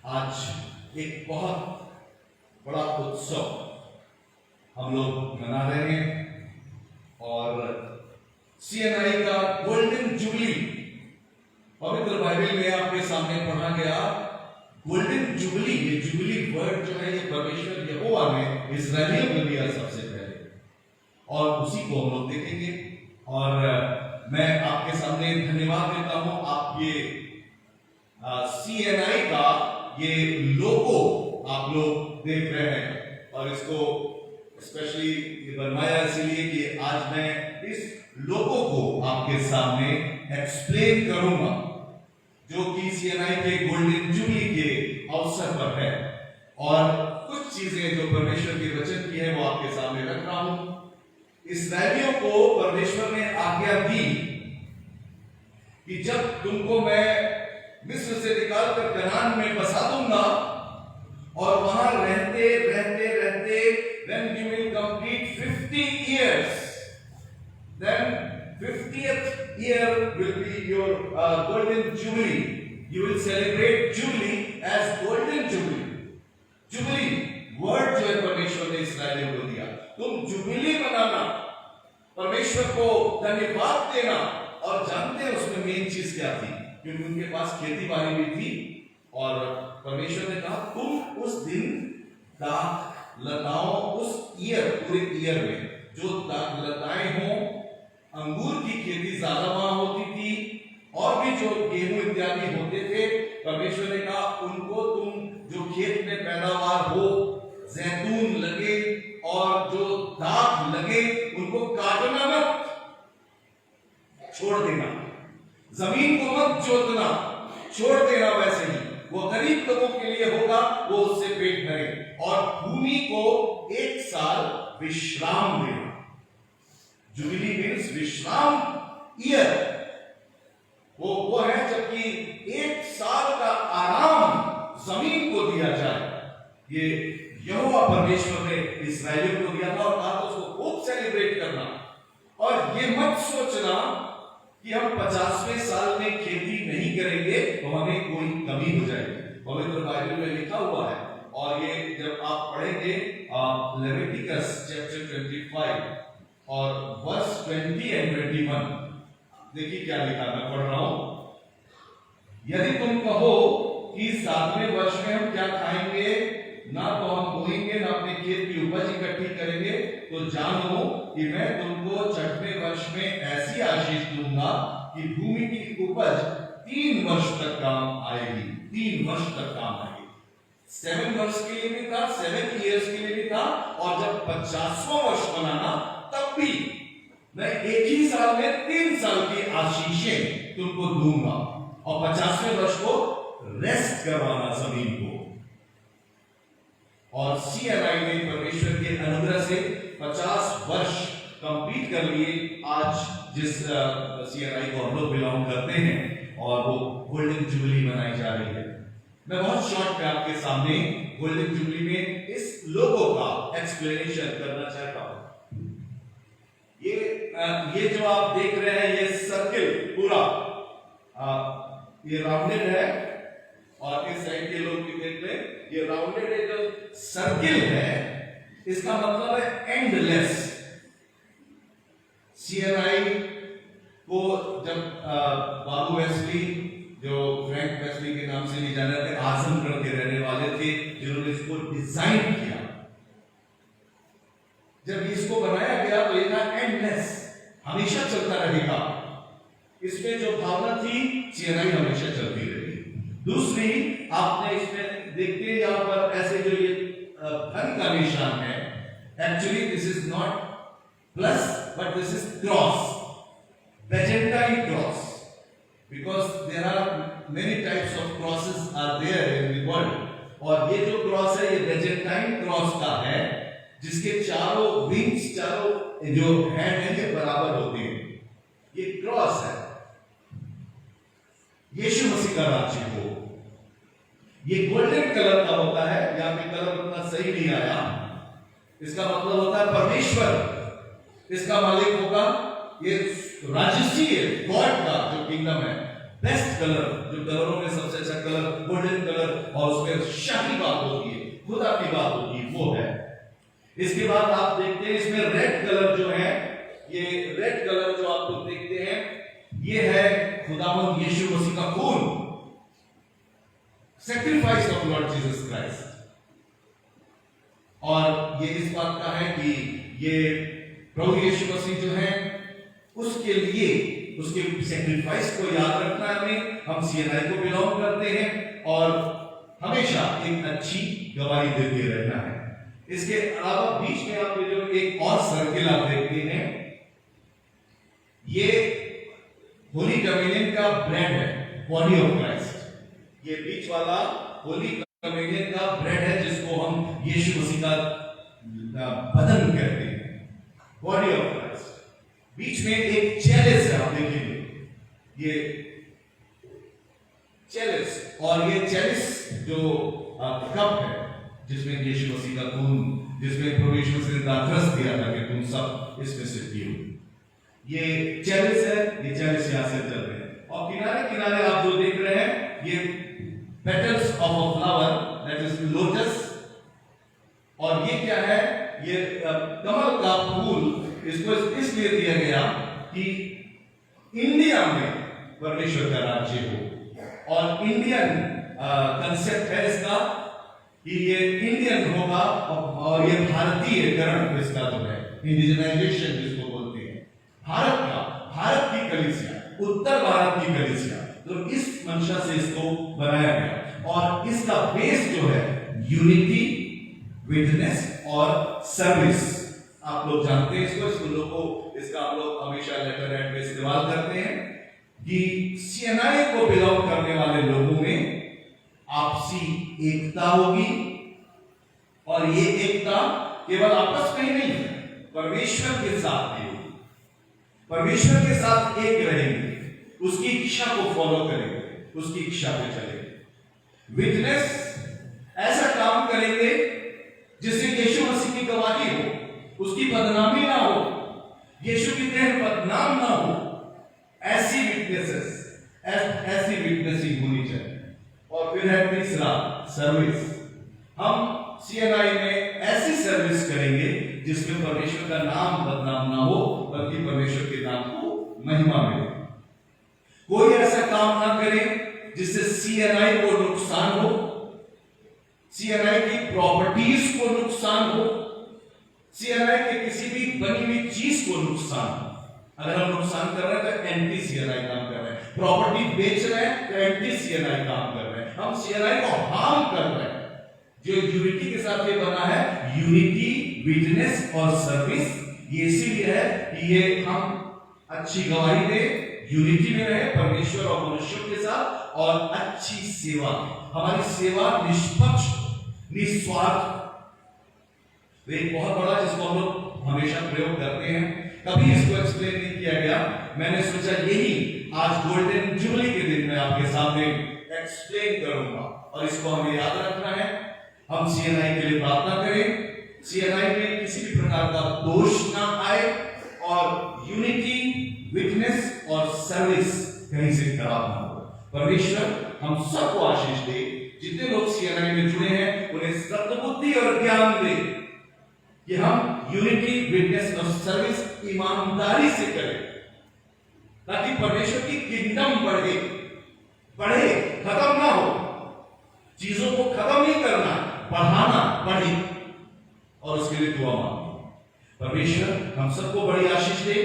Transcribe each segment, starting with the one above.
आज एक बहुत बड़ा उत्सव हम लोग मना रहे हैं और सीएनआई का गोल्डन जुबली पवित्र बाइबल में आपके सामने पढ़ा गया। गोल्डन जुबली, ये जुबली वर्ड जो है ये परमेश्वर यहोवा ने इस्राएलियों को दिया सबसे पहले, और उसी को हम लोग देखेंगे। और मैं आपके सामने धन्यवाद देता हूं, आप ये सीएनआई का ये लोगो आप लोग देख रहे हैं, और इसको स्पेशली बनवाया इसलिए कि आज मैं इस लोगो को आपके सामने एक्सप्लेन करूंगा, जो कि सीएनआई के गोल्डन जुबली के अवसर पर है, और कुछ चीजें जो परमेश्वर के वचन की है वो आपके सामने रख रहा हूं। इस्राएलियों को परमेश्वर ने आज्ञा दी कि जब तुमको मैं मिस्र से निकालकर कनान में बसा दूंगा और वहां रहते रहते रहते when you will complete 50 years, then 50th year will be your golden jubilee. You will celebrate jubilee as golden jubilee. Jubilee word जो है परमेश्वर ने इस्राएलियों को दिया, तुम जुबली मनाना, परमेश्वर को धन्यवाद देना। और जानते हैं उसमें मेन चीज क्या थी, क्योंकि उनके पास खेती बाड़ी भी थी, और परमेश्वर ने कहा तुम उस दिन दाख लताओं, उस ईयर पूरे ईयर में जो दाख लताएं हो, अंगूर की खेती ज्यादा वहां होती थी, और भी जो गेहूं इत्यादि होते थे, परमेश्वर ने कहा उनको तुम जो खेत में पैदावार हो, जैतून लगे और जो दाख लगे, उनको काटना मत, छोड़ देना, जमीन को मत जोतना, छोड़ देना। वैसे ही वो गरीब लोगों के लिए होगा, वो उससे पेट भरे, और भूमि को एक साल विश्राम देना। जुबिली मीन्स विश्राम ईयर, वो है जबकि एक साल का आराम जमीन को दिया जाए। ये यहोवा परमेश्वर ने इस्राएलियों को दिया था, और कहा तो उसको खूब सेलिब्रेट करना। और ये मत सोचना कि हम 50वें साल में खेती नहीं करेंगे तो हमें कोई कमी हो जाएगी। पवित्र बाइबल में लिखा हुआ है, और ये जब आप पढ़ेंगे लेविटिकस चैप्टर 25 और वर्स 20 एंड 21, देखिए क्या लिखा, मैं पढ़ रहा हूं। यदि तुम कहो कि 7वें वर्ष में हम क्या खाएंगे, ना तो हम बोएंगे ना अपने खेत की उपज इकट्ठी करेंगे, तो जानो कि मैं तुमको 6वें वर्ष में ऐसी आशीष दूंगा कि भूमि की उपज 3 वर्ष तक काम आएगी, 3 वर्ष तक काम आएगी। 7 वर्ष के लिए भी था, 7 इयर्स के लिए भी था, और जब 50वां वर्ष बनाना तब भी मैं एक ही साल में 3 साल की आशीषें तुमको दूंगा, और 50वें वर्ष को रेस्ट करवाना जमीन को। और सीएनआई ने परमेश्वर के अनुग्रह से 50 वर्ष कंप्लीट कर लिए। आज जिस सीएनआई को हम लोग बिलोंग करते हैं, और वो गोल्डन जुबली मनाई जा रही है। मैं बहुत शॉर्ट में आपके सामने गोल्डन जुबली में इस लोगो का एक्सप्लेनेशन करना चाहता हूं। ये जो आप देख रहे हैं, ये सर्किल पूरा ये राउंडेड है, और इस साइड के लोग भी देख ले, ये राउंडेड है, जो सर्किल है इसका मतलब है एंडलेस। सीएनआई को जब बाबू वेस्ली, जो फ्रैंक वेस्ली के नाम से नहीं जाने जाते, आजमगढ़ के रहने वाले थे, जिन्होंने इसको डिजाइन किया, जब इसको बनाया गया तो ये था एंडलेस, हमेशा चलता रहेगा। इसमें जो भावना थी, सीएनआई हमेशा चलती रहेगी। दूसरी, आपने इसमें देखते हैं यहां पर ऐसे जो ये धन का निशान है, actually this is not plus but this is cross, Byzantine cross, because there are many types of crosses are there in the world, और ये जो क्रॉस है ये बेजेंटाइन क्रॉस का है, जिसके चारों विंग्स, चारों जो हैंड है ये बराबर होते हैं। ये क्रॉस है यीशु मसीह का राज्य हो। ये गोल्डन कलर का होता है, यहां पे कलर उतना सही नहीं आया, इसका मतलब होता है परमेश्वर इसका मालिक होगा। ये राजसी है, गॉड का जो किंगडम है बेस्ट कलर, जो कलरों में सबसे अच्छा कलर गोल्डन कलर, और उसमें शाही बात होती है, खुदा की बात होती है, वो है। इसके बाद आप देखते हैं इसमें रेड कलर जो है, ये रेड कलर जो आप लोग देखते हैं, ये है खुदावंद यीशु मसीह का खून, sacrifice of Lord Jesus Christ. और ये इस बात का है कि ये प्रभु यीशु मसीह जो है उसके लिए उसके सैक्रिफाइस को याद रखना है हमें। हम सीएनआई को बिलोंग करते हैं और हमेशा एक अच्छी गवाही देते रहना है। इसके अलावा बीच में आप जो एक और सर्किल आप देखते हैं, ये होली कम्युनियन का ब्रेड है, बॉडी ऑफ क्राइस्ट। ये बीच वाला होली कम्युनियन का ब्रेड है जिसको हम यीशु मसीह का बदन कहते हैं, बॉडी ऑफ क्राइस्ट। बीच में एक चेलिस है, आप देखेंगे ये चेलिस, और ये चेलिस जो कप है जिसमें यीशु मसीह का खून, जिसमें प्रभु यीशु मसीह ने दाखरस दिया था कि तुम सब इसमें से पियो, ये चेलिस है। ये चेलिस यहां से चल रहे हैं और किनारे किनारे आप जो देख रहे हैं ये petals of a flower, that is lotus. और ये क्या है, ये कमल का फूल। इसको इसलिए दिया गया कि इंडिया में परमेश्वर का राज्य हो, और इंडियन कंसेप्ट है इसका कि ये इंडियन होगा और ये भारतीयकरण इसका जो है, इंडिजनाइजेशन जिसको बोलते हैं, भारत की कलीसिया, उत्तर भारत की कलीसिया, तो इस मंशा से इसको बनाया गया। और इसका बेस जो है यूनिटी, विटनेस और सर्विस। आप लोग जानते हैं इसको, इसका आप लोग हमेशा लेटर हेड में इस्तेमाल करते हैं कि सीएनआई को बिलोंग करने वाले लोगों में आपसी एकता होगी, और ये एकता केवल आपस में ही नहीं है, परमेश्वर के साथ भी होगी। परमेश्वर के साथ एक रहेंगे, उसकी इच्छा को फॉलो करेंगे, उसकी इच्छा पे चलेंगे। विटनेस, ऐसा काम करेंगे जिससे यीशु मसीह की गवाही हो, उसकी बदनामी ना हो, यीशु की देह बदनाम ना हो, ऐसी विटनेसेस, ऐसी विटनेसिंग होनी चाहिए। और फिर है तीसरा, सर्विस। हम सीएनआई में ऐसी सर्विस करेंगे जिसमें परमेश्वर का नाम बदनाम ना हो, बल्कि परमेश्वर के नाम को महिमा मिले। कोई ऐसा काम ना करे जिससे सीएनआई को नुकसान हो, सीएनआई की प्रॉपर्टीज को नुकसान हो, सीएनआई के किसी भी बनी हुई चीज को नुकसान हो। अगर हम नुकसान कर रहे हैं तो एंटी सीएनआई काम कर रहे हैं, प्रॉपर्टी बेच रहे हैं तो एंटी सीएनआई काम कर रहे हैं, हम सीएनआई को हार्म कर रहे हैं। जो यूनिटी के साथ ये बना है, यूनिटी, विटनेस और सर्विस, ये इसीलिए है कि ये हम अच्छी गवाही दे, यूनिटी में रहे परमेश्वर और मनुष्यों के साथ, और अच्छी सेवा, हमारी सेवा निष्पक्ष, निस्वार्थ। तो एक बहुत बड़ा जिसको हम लोग हमेशा प्रयोग करते हैं, कभी इसको एक्सप्लेन नहीं किया गया, मैंने सोचा यही आज गोल्डन जुबली के दिन मैं आपके सामने एक्सप्लेन करूंगा, और इसको हमें याद रखना है। हम सीएनआई के लिए प्रार्थना करें, सीएनआई में किसी भी प्रकार का दोष ना आए, और यूनिटी, विटनेस और सर्विस कहीं से खराब ना हो। परमेश्वर हम सबको आशीष दे, जितने लोग सीएनआई में जुड़े हैं उन्हें सद्बुद्धि और ज्ञान दे कि हम यूनिटी, विटनेस और सर्विस ईमानदारी से करें, ताकि परमेश्वर की किंगडम बढ़े, खत्म ना हो। चीजों को खत्म नहीं करना, बढ़ाना, बढ़े, और उसके लिए दुआ मांगे। परमेश्वर हम सबको बड़ी आशीष दे,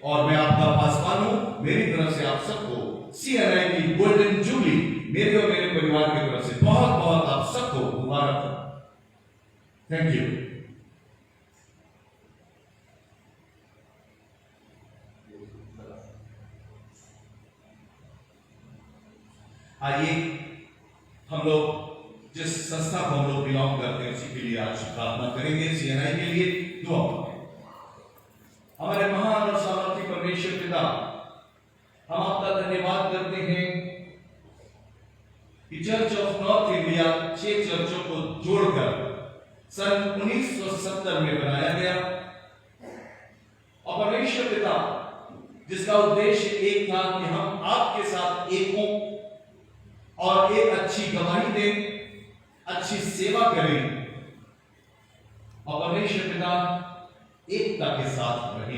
और मैं आपका पासवान हूं, मेरी तरफ से आप सबको सीएनआई की गोल्डन जुबली, मेरे और मेरे परिवार की तरफ से बहुत बहुत आप सबको मुबारक हो। Thank you. आइए हम लोग जिस संस्था को हम लोग बिलोंग करते हैं उसी के लिए आज प्रार्थना करेंगे, सीएनआई के लिए दुआ करेंगे। हमारे महान और सामर्थी परमेश्वर पिता, हम आपका धन्यवाद करते हैं कि चर्च ऑफ नॉर्थ इंडिया 6 चर्चों को जोड़कर सन 1970 में बनाया गया, और परमेश्वर पिता जिसका उद्देश्य एक था कि हम आपके साथ एक हों और एक अच्छी गवाही दें, अच्छी सेवा करें और परमेश्वर पिता एकता के साथ रहे।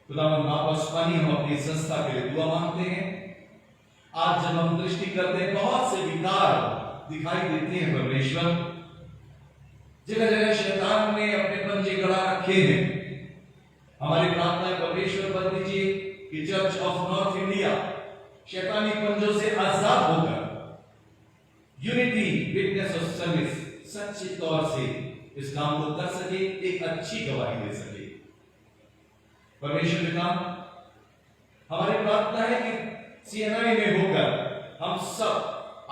खुदावंद बाप स्वामी, हम अपनी संस्था के लिए दुआ मांगते हैं। आज जब हम दृष्टि करते हैं, बहुत से विकार दिखाई देते हैं परमेश्वर, जगह जगह शैतान ने अपने पंजे गड़ा रखे हैं। हमारी प्रार्थना है परमेश्वर कर दीजिए कि चर्च ऑफ नॉर्थ इंडिया शैतानी पंजों से आजाद होकर यूनिटी विटनेस ऑफ सर्विस सच्चे तौर से इस काम को कर सके, एक अच्छी गवाही दे सके। परमेश्वर पिता, हमारी प्रार्थना है कि सीएनआई में होकर हम सब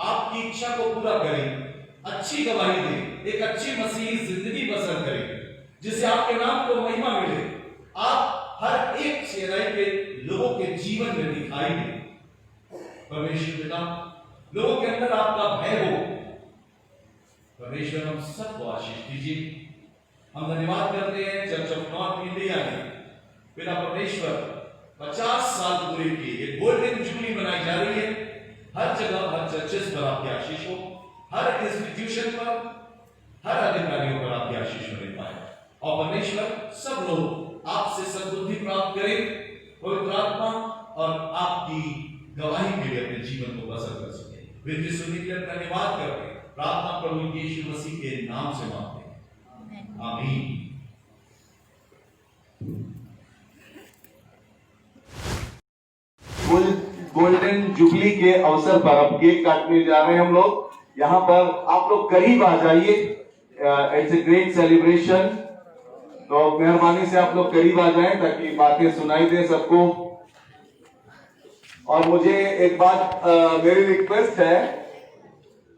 आपकी इच्छा को पूरा करें, अच्छी गवाही दें, एक अच्छी मसीही जिंदगी बसर करें, जिससे आपके नाम को महिमा मिले, आप हर एक सीएनआई के लोगों के जीवन में दिखाई दें। परमेश्वर पिता, लोगों के अंदर आपका भय हो। परमेश्वर, हम सबको आशीष दीजिए। हम धन्यवाद करते हैं चर्च ऑफ नॉर्थ इंडिया ने पिता परमेश्वर 50 साल पूरे किए, एक गोल्डन जुबली मनाई जा रही है। हर जगह, हर चर्चेस पर आपकी आशीष हो, हर इंस्टीट्यूशन पर, हर अधिकारियों पर आपकी आशीष मिल पाए और परमेश्वर सब लोग आपसे सद्बुद्धि प्राप्त करें, पवित्र आत्मा और आपकी गवाही के लिए अपने जीवन को बसर कर सके। वे सुनने के लिए धन्यवाद करते हैं। प्रार्थना प्रभु यीशु मसीह के नाम से मांगते हैं, आमीन। गोल्डन जुबली के अवसर पर अब केक काटने जा रहे हैं हम लोग। यहाँ पर आप लोग करीब आ जाइए, इट्स ए ग्रेट सेलिब्रेशन। तो मेहरबानी से आप लोग करीब आ जाएं ताकि बातें सुनाई दे सबको। और मुझे एक बात, मेरी रिक्वेस्ट है,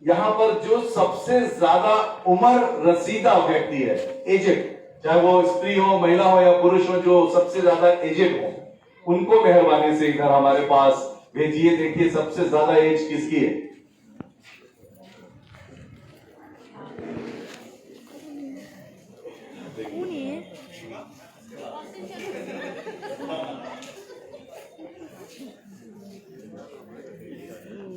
यहाँ पर जो सबसे ज्यादा उम्र रसीदा व्यक्ति है, एजेड, चाहे वो स्त्री हो, महिला हो या पुरुष हो, जो सबसे ज्यादा एजेड हो, उनको मेहरबानी से इधर हमारे पास भेजिए। देखिए सबसे ज्यादा एज किसकी है।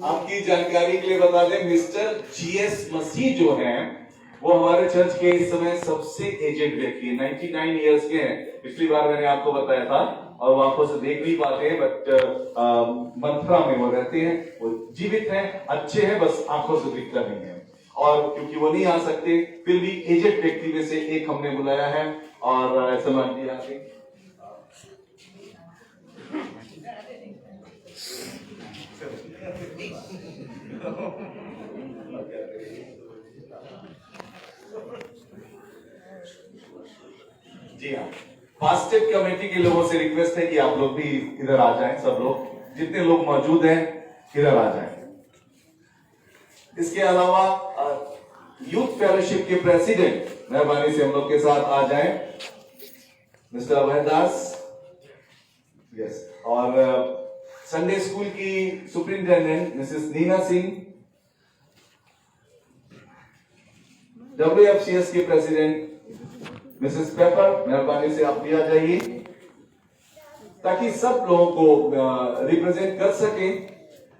आपकी जानकारी के लिए बता दें, मिस्टर जीएस मसीह जो हैं, वो हमारे चर्च के इस समय सबसे एजेड व्यक्ति है, 99 इयर्स के हैं। पिछली बार मैंने आपको बताया था, और वो आंखों से देख नहीं पाते हैं, बट मंत्रा में वो रहते हैं, वो जीवित हैं, अच्छे हैं, बस आंखों से दिखता नहीं है। और क्योंकि वो नहीं आ सकते, फिर भी एजेड व्यक्ति में से एक हमने बुलाया है और ऐसा मान लिया है। जी हाँ, फास्टेड कमेटी के लोगों से रिक्वेस्ट है कि आप लोग भी इधर आ जाएं, सब लोग जितने लोग मौजूद हैं इधर आ जाएं। इसके अलावा यूथ फेलोशिप के प्रेसिडेंट मेहरबानी से हम लोग के साथ आ जाएं, मिस्टर अभय दास। यस, और संडे स्कूल की superintendent Mrs Neena Singh, WFCS के प्रेसिडेंट मिसेस पेपर, मेहरबानी से आप भी आ जाइए ताकि सब लोगों को रिप्रेजेंट कर सके।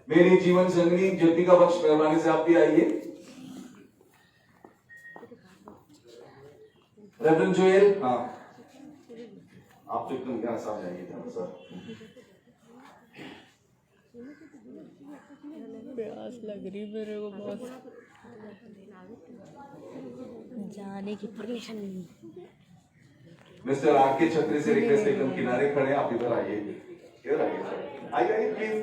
मेरी जीवन संगनी ज्योतिका बख्श, मेहरबानी से आप भी आइए। रेवरेंड जोएल, हाँ आप तो एकदम यहाँ सामने आइए सर। प्यास लग रही मेरे को बहुत, जाने की परमिशन नहीं। मिस्टर आके छतरी से रिक्वेस्ट, एकदम किनारे खड़े, आप इधर आइए, इधर आइए सर, आइए प्लीज।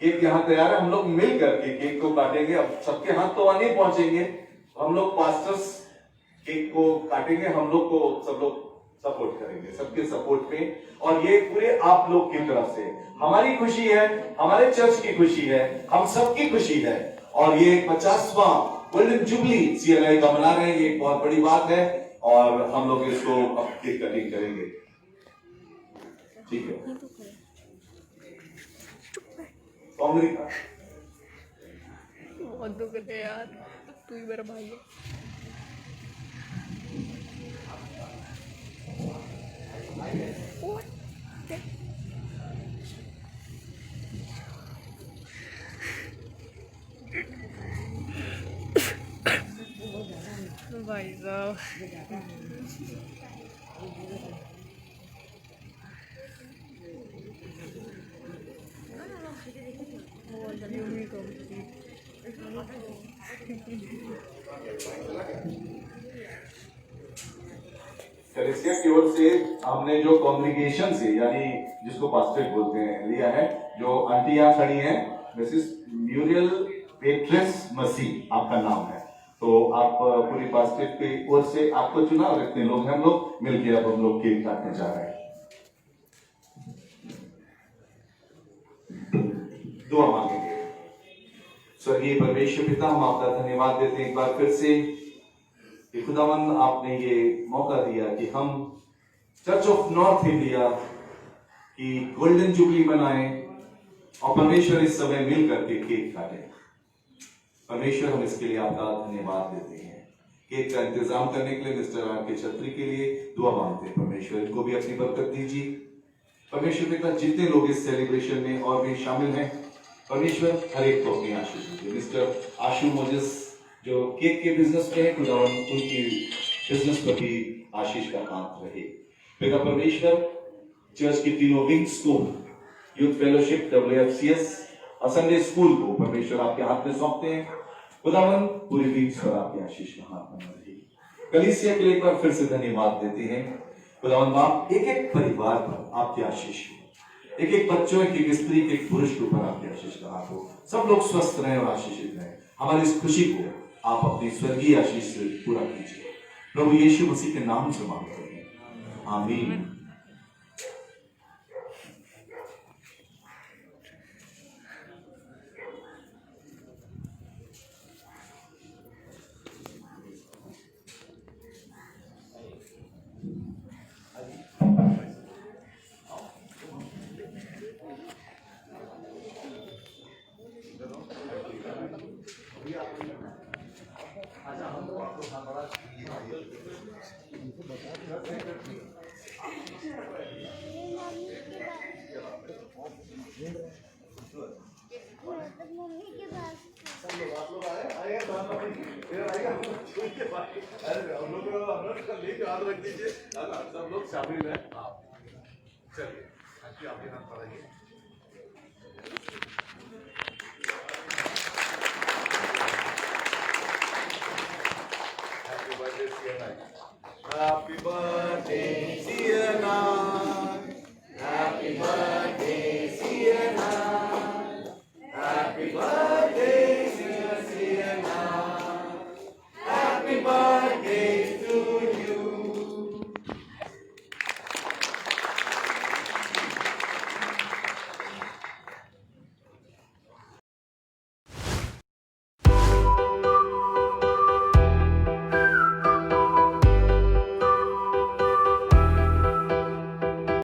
केक यहाँ तैयार है, हम लोग मिल करके केक को काटेंगे। अब सबके हाथ तो नहीं पहुंचेंगे, हम लोग पास्टर्स केक को काटेंगे, हम लोग को सब लोग सपोर्ट करेंगे, सबके सपोर्ट पे। और ये पूरे आप लोग की तरफ से हमारी खुशी है, हमारे चर्च की खुशी है, हम सबकी खुशी है। और ये 50वां गोल्डन जुबली सीएनआई का मना रहे हैं, ये एक बहुत बड़ी बात है और हम लोग इसको अब केक कटिंग करेंगे, ठीक है। अमेरिका बहुत दुख है यार, तू ही मेरा भाई है। भाई साहब यूमी कलीसिया की ओर से हमने जो कॉन्ग्रीगेशन से यानी जिसको पास्टरेट बोलते हैं लिया है, जो आंटी यहाँ खड़ी हैं, मिसेस म्यूरियल पेट्रेस मसीह आपका नाम है, तो आप पूरी पास्टरेट की ओर से आपको चुना और इतने लोग हैं, हम लोग मिलकर अब हम लोग केक काटने जा रहे हैं। दुआ मांगेंगे। स्वर्गीय परमेश्वर पिता, हम आपका धन्यवाद देते हैं एक बार फिर से कि खुदावंद आपने ये मौका दिया कि हम चर्च ऑफ नॉर्थ इंडिया की गोल्डन जुबली मनाएं और परमेश्वर इस समय मिल करके केक काटें। परमेश्वर, हम इसके लिए आपका धन्यवाद देते हैं। केक का इंतजाम करने के लिए मिस्टर आर के छत्री के लिए दुआ मांगते हैं। परमेश्वर, इनको भी अपनी बरकत दीजिए। परमेश्वर पिता, जितने लोग इस सेलिब्रेशन में और भी शामिल हैं, परमेश्वर हर एक को अपनी आशीष दीजिए। मिस्टर आशु मोजिस जो केक के बिजनेस में है, खुदावन उनकी बिजनेस पर भी आशीष का हाथ रहे। पिता परमेश्वर, चर्च के तीनों विंग्स को, यूथ फेलोशिप, WFCS और संडे स्कूल को परमेश्वर आपके हाथ में सौंपते हैं। खुदावन पूरी विंग्स पर आपकी आशीष का हाथ बना रहे। कलीसिया के लिए एक बार फिर से धन्यवाद देते हैं। खुदावन आप एक एक परिवार पर आपकी आशीष हो, एक एक बच्चों, एक एक स्त्री, एक पुरुष के ऊपर आपकी आशीष का हाथ हो। सब लोग स्वस्थ रहें और आशीषित रहें। हमारी इस खुशी को आप अपनी स्वर्गीय आशीष से पूरा कीजिए। प्रभु यीशु मसीह के नाम से मांगते हैं, आमीन। मम्मी के पास आप लोग आए अरे हम लोग का लेके याद रख दीजिए, सब लोग शामिल हैं। चलिए, आप यहाँ पर आइए।